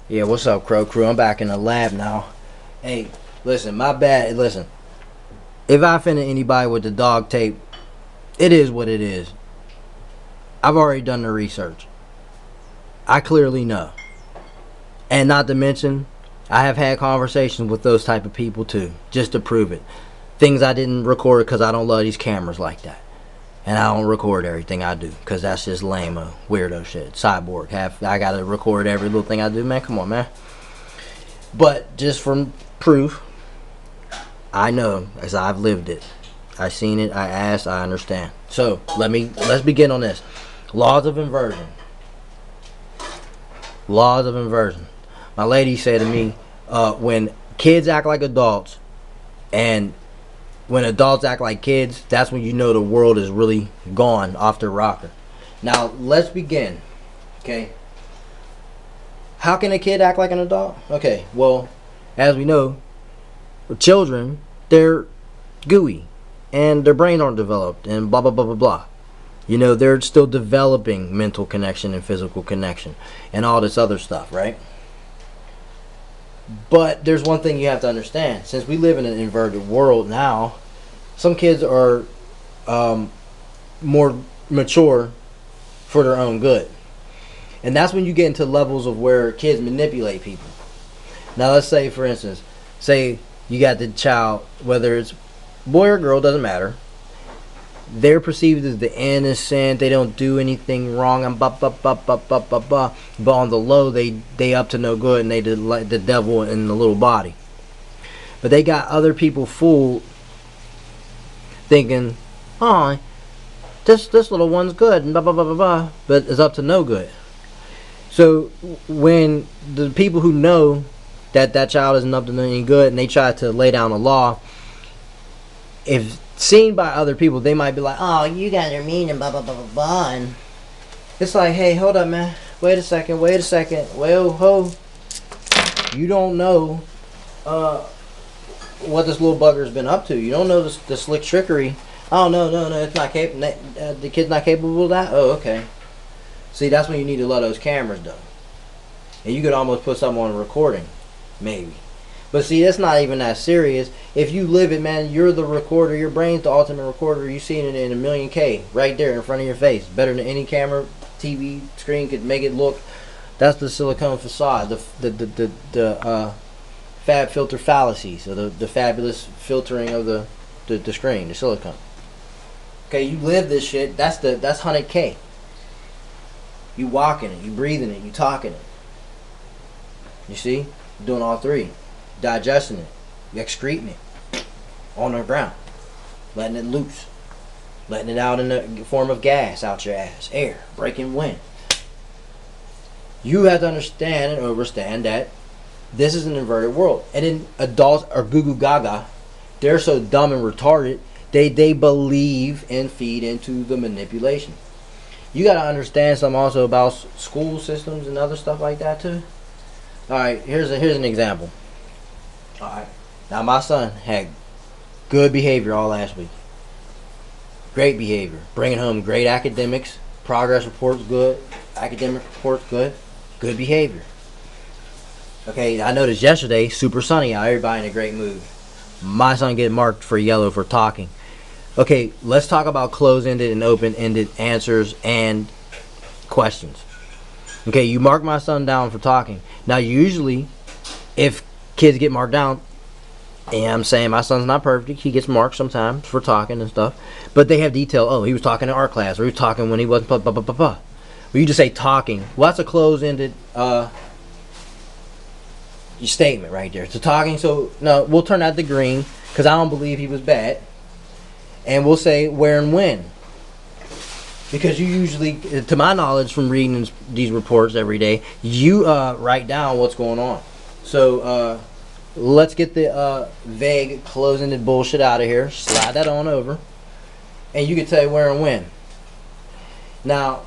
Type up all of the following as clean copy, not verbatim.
Yeah, what's up, Crow Crew? I'm back in the lab now. Hey, listen, my bad. Listen, if I offended anybody with the dog tape, it is what it is. I've already done the research. I clearly know. And not to mention, I have had conversations with those type of people too, just to prove it. Things I didn't record because I don't love these cameras like that. And I don't record everything I do because that's just lame-o, weirdo shit. Cyborg. I gotta record every little thing I do, man. Come on, man. But just from proof, I know as I've lived it. I seen it, I asked, I understand. So let's begin on this. Laws of inversion. Laws of inversion. My lady said to me, when kids act like adults and when adults act like kids, that's when you know the world is really gone off the rocker. Now, let's begin. Okay. How can a kid act like an adult? Okay, well, as we know, children, they're gooey and their brains aren't developed and blah, blah, blah, blah, blah. You know, they're still developing mental connection and physical connection and all this other stuff, right? But there's one thing you have to understand. Since we live in an inverted world now, some kids are more mature for their own good. And that's when you get into levels of where kids manipulate people. Now, let's say, for instance, say you got the child, whether it's boy or girl, doesn't matter. They're perceived as the innocent. They don't do anything wrong. And blah, blah, blah, blah, blah, blah, blah. But on the low, they up to no good, and they did like the devil in the little body. But they got other people fooled, thinking, oh, this little one's good, and blah, blah, blah, blah, blah. But it's up to no good. So when the people who know that that child isn't up to any good, and they try to lay down a law, if seen by other people, they might be like, oh, you guys are mean and blah, blah, blah, blah, blah. And it's like, hey, hold up, man. Wait a second. Well, ho. You don't know what this little bugger's been up to. You don't know the slick trickery. Oh, no, it's not capable. The kid's not capable of that? Oh, okay. See, that's when you need to let those cameras though. And you could almost put something on a recording. Maybe. But see, that's not even that serious. If you live it, man, you're the recorder. Your brain's the ultimate recorder. You see it in a million K right there in front of your face. Better than any camera, TV screen could make it look. That's the silicone facade. The fab filter fallacies. Or the fabulous filtering of the screen, the silicone. Okay, you live this shit. That's 100K. You walking it. You breathing it. You talking it. You see? You're doing all three. Digesting it, excreting it on the ground, letting it loose, letting it out in the form of gas out your ass, air, breaking wind. You have to understand and understand that this is an inverted world. And then adults are Goo Goo GaGa. They're so dumb and retarded, they believe and feed into the manipulation. You got to understand something also about school systems and other stuff like that too. All right, here's an example. Alright, now my son had good behavior all last week. Great behavior. Bringing home great academics. Progress reports good. Academic reports good. Good behavior. Okay, I noticed yesterday, super sunny out. Everybody in a great mood. My son get marked for yellow for talking. Okay, let's talk about closed-ended and open-ended answers and questions. Okay, you mark my son down for talking. Now, usually, if kids get marked down, and I'm saying my son's not perfect, he gets marked sometimes for talking and stuff, but they have detail. Oh, he was talking in art class, or he was talking when he wasn't blah, blah, blah, blah, blah. Well, you just say talking. Well, that's a closed-ended statement right there. So talking, so no, we'll turn that to green because I don't believe he was bad, and we'll say where and when, because you usually, to my knowledge from reading these reports every day, you write down what's going on. So let's get the vague closed-ended bullshit out of here. Slide that on over, and you can tell where and when. Now,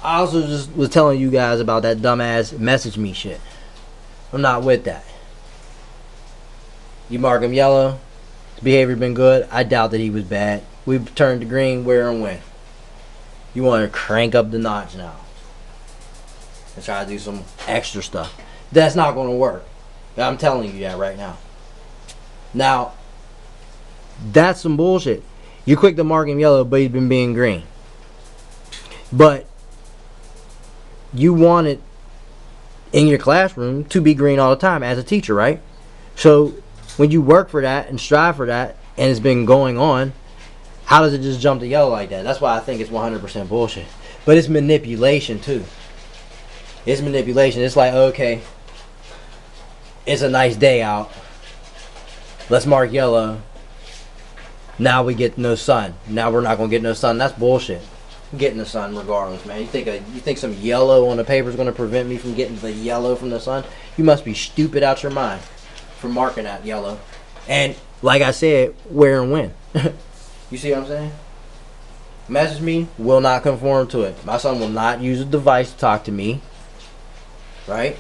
I also just was telling you guys about that dumbass message me shit. I'm not with that. You mark him yellow, his behavior been good. I doubt that he was bad. We've turned to green, where and when. You want to crank up the notch now. and try to do some extra stuff. That's not going to work. I'm telling you that right now. Now, that's some bullshit. You're quick to mark him yellow, but he's been being green. But you want it in your classroom to be green all the time as a teacher, right? So when you work for that and strive for that, and it's been going on, how does it just jump to yellow like that? That's why I think it's 100% bullshit. But it's manipulation too. It's manipulation. It's like, okay, it's a nice day out. Let's mark yellow. Now we get no sun. Now we're not gonna get no sun. That's bullshit. I'm getting the sun regardless, man. You think some yellow on the paper is gonna prevent me from getting the yellow from the sun? You must be stupid out your mind for marking that yellow. And like I said, where and when. You see what I'm saying? Message me, will not conform to it. My son will not use a device to talk to me. Right?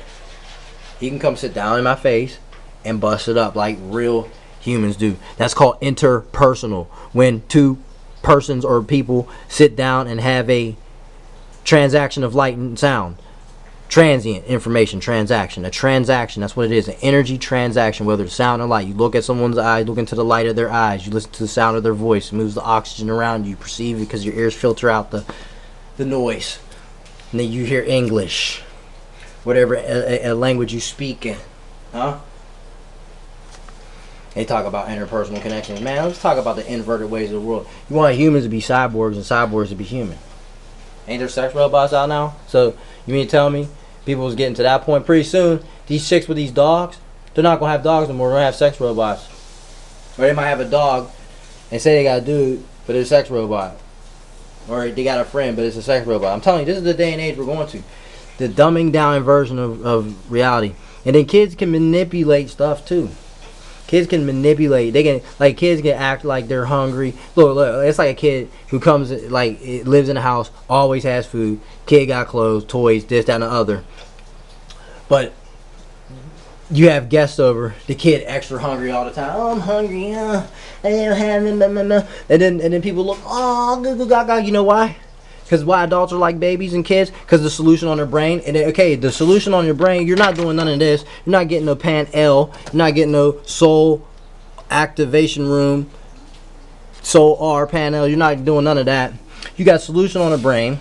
He can come sit down in my face and bust it up like real humans do. That's called interpersonal. When two persons or people sit down and have a transaction of light and sound. Transient information transaction. A transaction, that's what it is. An energy transaction, whether it's sound or light. You look at someone's eyes, look into the light of their eyes. You listen to the sound of their voice. It moves the oxygen around you. You perceive it because your ears filter out the noise. And then you hear English. Whatever a language you speak in. Huh? They talk about interpersonal connections. Man, let's talk about the inverted ways of the world. You want humans to be cyborgs and cyborgs to be human. Ain't there sex robots out now? So, you mean to tell me people was getting to that point? Pretty soon, these chicks with these dogs, they're not going to have dogs anymore. They're going to have sex robots. Or they might have a dog and say they got a dude, but it's a sex robot. Or they got a friend, but it's a sex robot. I'm telling you, this is the day and age we're going to. The dumbing down inversion of reality. And then kids can manipulate stuff too. Kids can manipulate. They can, like, kids can act like they're hungry. Look, it's like a kid who comes, like, lives in a house, always has food. Kid got clothes, toys, this, that, and the other. But you have guests over. The kid extra hungry all the time. Oh, I'm hungry. I don't have it. And then people look, oh, Goo Goo GaGa. You know why? Because why adults are like babies and kids? Because the solution on their brain. And then, okay, the solution on your brain, you're not doing none of this. You're not getting no pan L. You're not getting no soul activation room, soul R, pan L. You're not doing none of that. You got solution on the brain.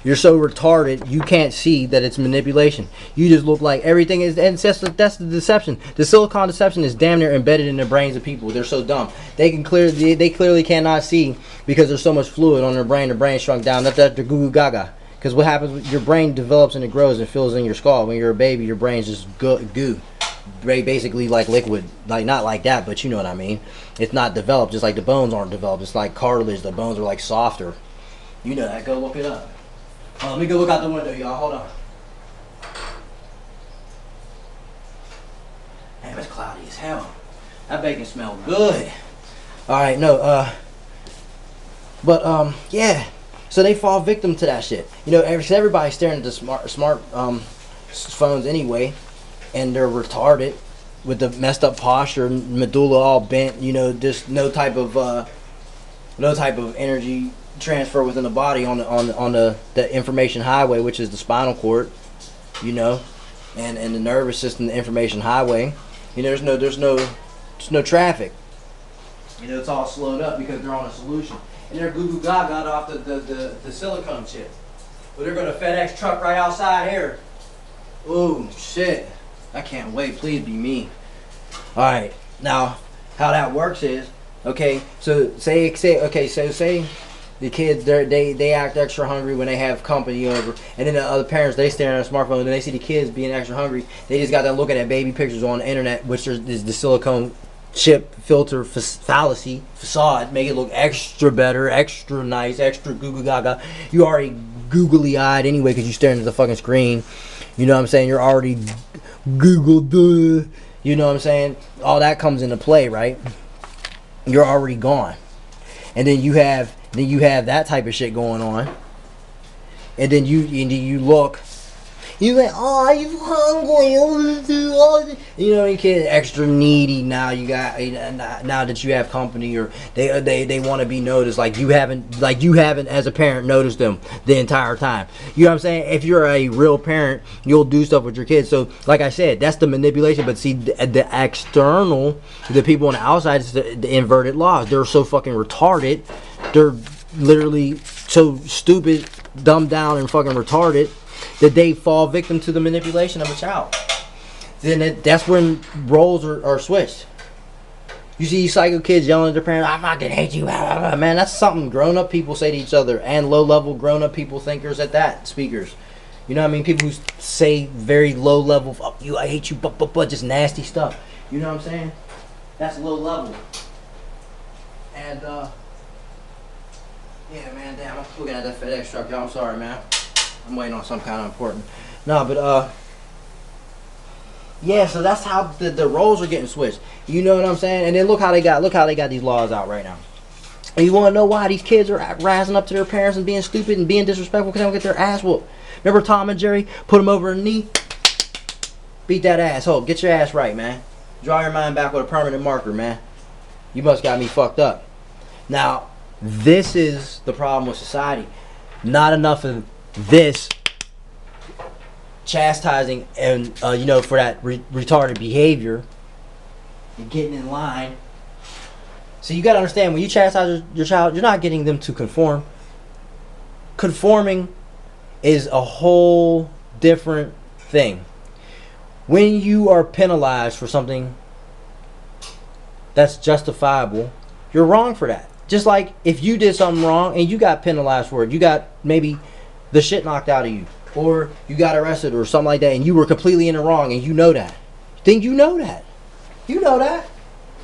You're so retarded, you can't see that it's manipulation. You just look like everything is, and that's the deception. The silicon deception is damn near embedded in the brains of people. They're so dumb. They clearly cannot see because there's so much fluid on their brain. Their brain shrunk down. That's the Goo Goo GaGa. Because what happens, your brain develops and it grows and fills in your skull. When you're a baby, your brain's just goo. Basically like liquid. Like, not like that, but you know what I mean. It's not developed, just like the bones aren't developed. It's like cartilage. The bones are like softer. You know that. Go look it up. Let me go look out the window, y'all. Hold on. Damn, it's cloudy as hell. That bacon smells good. Alright, no, yeah. So they fall victim to that shit. You know, everybody's staring at the smart phones anyway, and they're retarded with the messed up posture, medulla all bent, you know, just no type of energy transfer within the body on the information highway, which is the spinal cord, you know, and the nervous system, the information highway. You know, there's no traffic. You know, it's all slowed up because they're on a solution. And they're Goo Goo GaGa off the silicone chip. Well, they're going to FedEx truck right outside here. Ooh, shit. I can't wait. Please be me. Alright, now, how that works is, okay, so say the kids, they act extra hungry when they have company over, and then the other parents, they stare at a smartphone and they see the kids being extra hungry. They just got to look at that baby pictures on the internet, which is the silicone chip filter fallacy facade, make it look extra better, extra nice, extra Goo Goo GaGa. You already googly eyed anyway because you're staring at the fucking screen. You know what I'm saying? You're already Google duh. You know what I'm saying? All that comes into play, right? You're already gone, and then you have that type of shit going on, and then you look, You like, oh, I'm hungry. You know, you kid extra needy now. You got now that you have company, or they want to be noticed. Like you haven't as a parent noticed them the entire time. You know what I'm saying? If you're a real parent, you'll do stuff with your kids. So, like I said, that's the manipulation. But see, the external, the people on the outside, is the inverted laws. They're so fucking retarded. They're literally so stupid, dumbed down, and fucking retarded that they fall victim to the manipulation of a child. Then that's when roles are switched. You see psycho kids yelling at their parents, "I fucking hate you." Man, that's something grown-up people say to each other, and low-level grown-up people thinkers at that, speakers. You know what I mean? People who say very low-level, "Fuck you, I hate you," but just nasty stuff. You know what I'm saying? That's low-level. And, yeah, man, damn, I'm looking at that FedEx truck, y'all. I'm sorry, man. I'm waiting on some kind of important. No, but, yeah, so that's how the roles are getting switched. You know what I'm saying? And then look how they got these laws out right now. And you want to know why these kids are rising up to their parents and being stupid and being disrespectful because they don't get their ass whooped. Remember Tom and Jerry? Put them over a knee, beat that asshole. Get your ass right, man. Draw your mind back with a permanent marker, man. You must got me fucked up. Now, this is the problem with society. Not enough of this chastising and you know, for that retarded behavior and getting in line. So you gotta understand, when you chastise your child, you're not getting them to conform. Conforming is a whole different thing. When you are penalized for something that's justifiable, you're wrong for that. Just like if you did something wrong and you got penalized for it, you got maybe the shit knocked out of you, or you got arrested or something like that, and you were completely in the wrong, and you know that. Then you know that. You know that.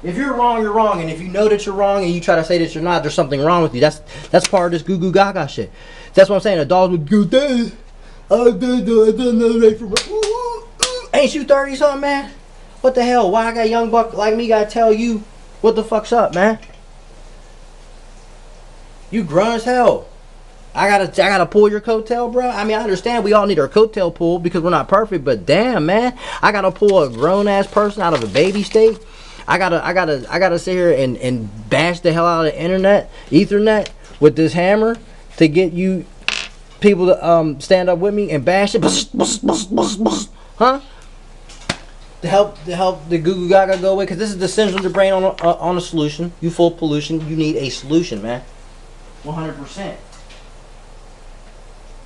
If you're wrong, you're wrong, and if you know that you're wrong and you try to say that you're not, there's something wrong with you. That's part of this Goo Goo GaGa shit. That's what I'm saying. Adults would go, "Dad, I don't know right from wrong." Ain't you 30 something, man? What the hell? Why I got a young buck like me gotta tell you what the fuck's up, man? You grown as hell. I gotta pull your coattail, bro. I mean, I understand we all need our coattail pulled because we're not perfect, but damn, man, I gotta pull a grown ass person out of a baby state. I gotta sit here and bash the hell out of the Ethernet with this hammer to get you people to stand up with me and bash it, huh? To help the Goo Goo GaGa go away, because this is the syndrome of the brain on a solution. You full of pollution. You need a solution, man. 100%.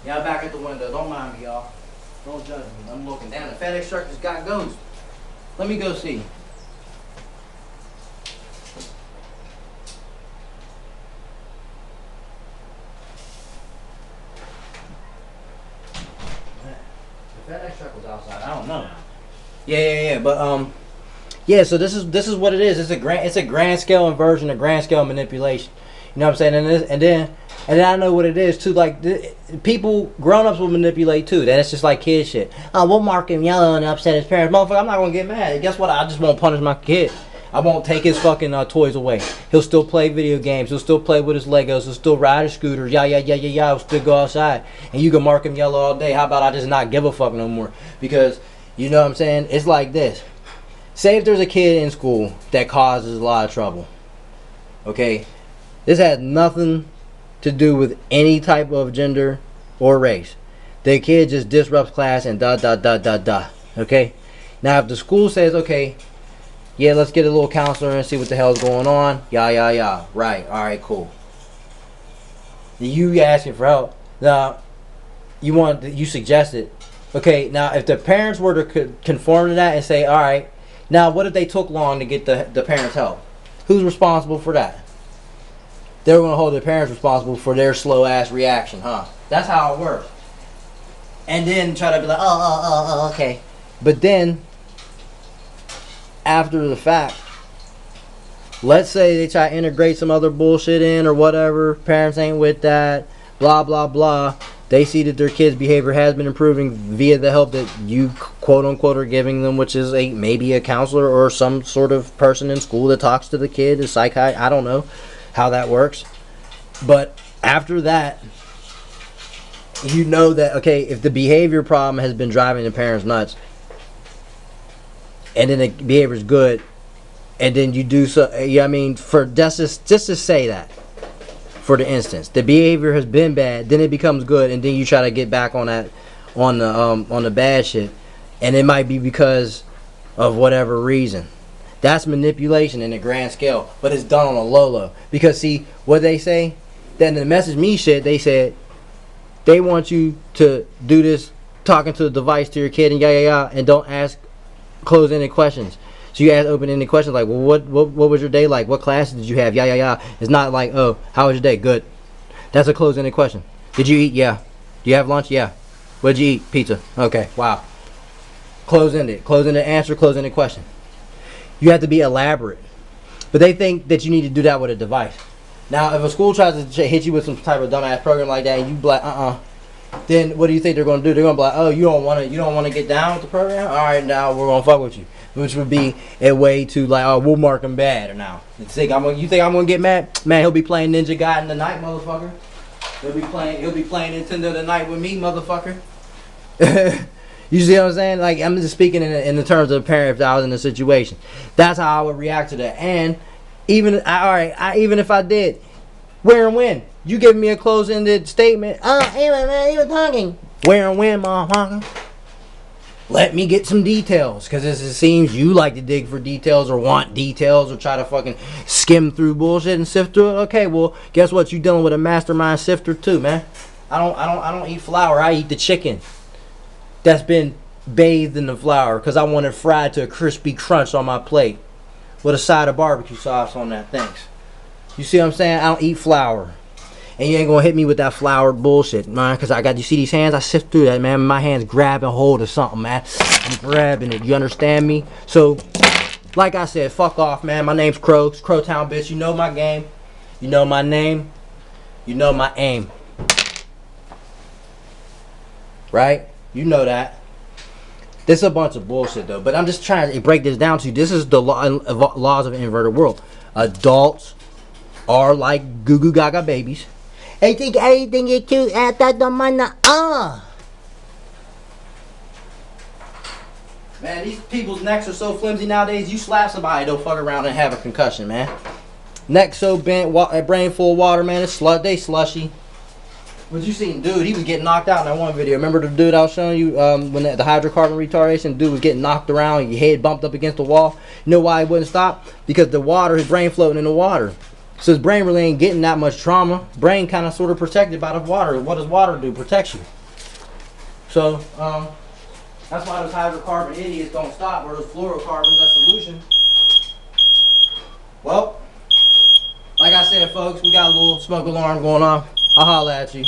Y'all back at the window. Don't mind me, y'all. Don't judge me. I'm looking down. The FedEx truck just got ghost. Let me go see. The FedEx truck was outside. I don't know. Yeah. But yeah. So this is what it is. It's a grand scale inversion, a grand scale manipulation. You know what I'm saying? And then I know what it is too. Like people, grown-ups will manipulate too. That's just like kid shit. Oh, we'll mark him yellow and upset his parents. Motherfucker, I'm not gonna get mad. And guess what? I just won't punish my kid. I won't take his fucking toys away. He'll still play video games. He'll still play with his Legos. He'll still ride his scooter. Yeah. He'll still go outside. And you can mark him yellow all day. How about I just not give a fuck no more? Because you know what I'm saying? It's like this. Say if there's a kid in school that causes a lot of trouble. Okay? This has nothing to do with any type of gender or race. The kid just disrupts class and okay? Now if the school says, okay, yeah, let's get a little counselor and see what the hell's going on. Yeah. Right. Alright, cool. You asking for help. Now, you suggested. Okay, now if the parents were to conform to that and say, alright, now what if they took long to get the parents' help? Who's responsible for that? They're going to hold their parents responsible for their slow ass reaction, huh? That's how it works. And then try to be like, oh, okay. But then, after the fact, let's say they try to integrate some other bullshit in or whatever, parents ain't with that, blah, blah, blah. They see that their kid's behavior has been improving via the help that you, quote unquote, are giving them, which is maybe a counselor or some sort of person in school that talks to the kid, a psychiatrist, I don't know how that works. But after that, you know that, okay, if the behavior problem has been driving the parents nuts, and then the behavior is good, and then you do so, yeah, I mean, for just to say that, for the instance, the behavior has been bad, then it becomes good, and then you try to get back on that, on the bad shit, and it might be because of whatever reason. That's manipulation in the grand scale, but it's done on a low. Because see, what they say, then the message me shit, they said they want you to do this, talking to the device to your kid and and don't ask closed-ended questions. So you ask open-ended questions like, well, what was your day like? What classes did you have? It's not like, oh, how was your day? Good. That's a closed-ended question. Did you eat? Yeah. Do you have lunch? Yeah. What did you eat? Pizza. Okay. Wow. Closed-ended answer, closed-ended question. You have to be elaborate. But they think that you need to do that with a device. Now, if a school tries to hit you with some type of dumbass program like that, and you be like, then what do you think they're going to do? They're going to be like, oh, you don't want to get down with the program? All right, now we're going to fuck with you. Which would be a way to like, oh, we'll mark him bad or now. You think I'm going to get mad? Man, he'll be playing Ninja Gaiden tonight, motherfucker. He'll be playing Nintendo tonight with me, motherfucker. You see what I'm saying? Like, I'm just speaking in the terms of a parent if I was in a situation. That's how I would react to that. And even if I did, where and when? You giving me a closed-ended statement. Oh, hey man, you were talking. Where and when, motherfucker? Let me get some details. Because it seems you like to dig for details or want details or try to fucking skim through bullshit and sift through it. Okay, well, guess what? You dealing with a mastermind sifter too, man. I don't eat flour. I eat the chicken that's been bathed in the flour because I want it fried to a crispy crunch on my plate with a side of barbecue sauce on that. Thanks. You see what I'm saying? I don't eat flour. And you ain't gonna hit me with that flour bullshit, man, because you see these hands? I sift through that, man. My hands grabbing hold of something, man. I'm grabbing it. You understand me? So, like I said, fuck off, man. My name's Crow. It's Crowtown, bitch. You know my game. You know my name. You know my aim. Right? You know that. This is a bunch of bullshit, though. But I'm just trying to break this down to you. This is the laws of an inverted world. Adults are like Goo Goo GaGa babies. They think everything is cute at that the money. Man, these people's necks are so flimsy nowadays. You slap somebody, they'll fuck around and have a concussion, man. Neck so bent, brain full of water, man. They slushy. What you seen, dude? He was getting knocked out in that one video. Remember the dude I was showing you when the hydrocarbon retardation? Dude was getting knocked around. Your head bumped up against the wall. You know why he wouldn't stop? Because the water, his brain floating in the water. So his brain really ain't getting that much trauma. Brain kind of sort of protected by the water. What does water do? Protects you. So that's why those hydrocarbon idiots don't stop. Or those fluorocarbons, that solution. Well, like I said, folks, we got a little smoke alarm going on. I'll holler at you.